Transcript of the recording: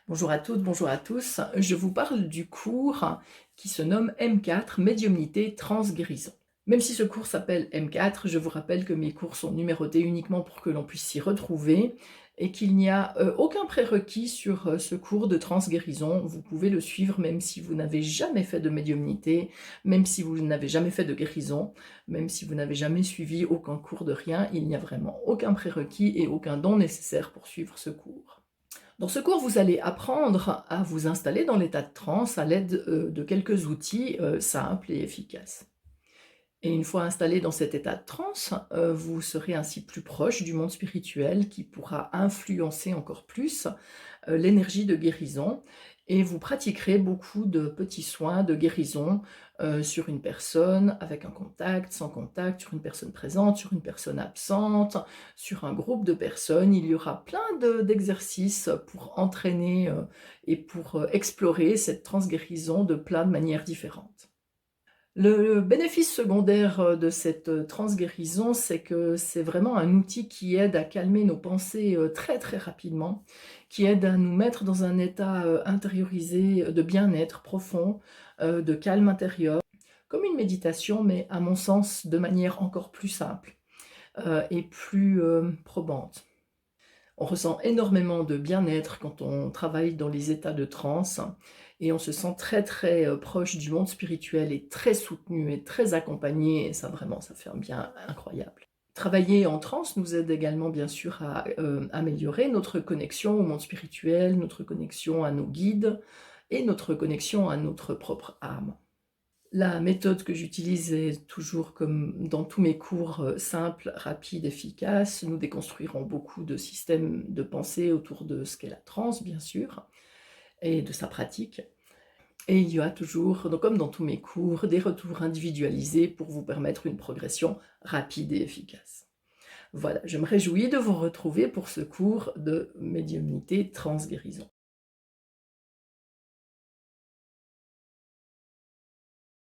Bonjour à toutes, bonjour à tous. Je vous parle du cours qui se nomme M4, Médiumnité Transguérison. Même si ce cours s'appelle M4, je vous rappelle que mes cours sont numérotés uniquement pour que l'on puisse s'y retrouver et qu'il n'y a aucun prérequis sur ce cours de transguérison. Vous pouvez le suivre même si vous n'avez jamais fait de médiumnité, même si vous n'avez jamais fait de guérison, même si vous n'avez jamais suivi aucun cours de rien. Il n'y a vraiment aucun prérequis et aucun don nécessaire pour suivre ce cours. Dans ce cours, vous allez apprendre à vous installer dans l'état de transe à l'aide de quelques outils simples et efficaces. Et une fois installé dans cet état de transe, vous serez ainsi plus proche du monde spirituel qui pourra influencer encore plus l'énergie de guérison et vous pratiquerez beaucoup de petits soins de guérison sur une personne avec un contact, sans contact, sur une personne présente, sur une personne absente, sur un groupe de personnes. Il y aura plein d'exercices pour entraîner et pour explorer cette transguérison de plein de manières différentes. Le bénéfice secondaire de cette transguérison, c'est que c'est vraiment un outil qui aide à calmer nos pensées très très rapidement, qui aide à nous mettre dans un état intériorisé de bien-être profond, de calme intérieur, comme une méditation, mais à mon sens de manière encore plus simple et plus probante. On ressent énormément de bien-être quand on travaille dans les états de transe et on se sent très très proche du monde spirituel et très soutenu et très accompagné et ça vraiment, ça fait un bien incroyable. Travailler en transe nous aide également bien sûr à améliorer notre connexion au monde spirituel, notre connexion à nos guides et notre connexion à notre propre âme. La méthode que j'utilise est toujours comme dans tous mes cours, simple, rapide, efficace. Nous déconstruirons beaucoup de systèmes de pensée autour de ce qu'est la transe, bien sûr, et de sa pratique. Et il y a toujours, donc comme dans tous mes cours, des retours individualisés pour vous permettre une progression rapide et efficace. Voilà, je me réjouis de vous retrouver pour ce cours de médiumnité transguérison.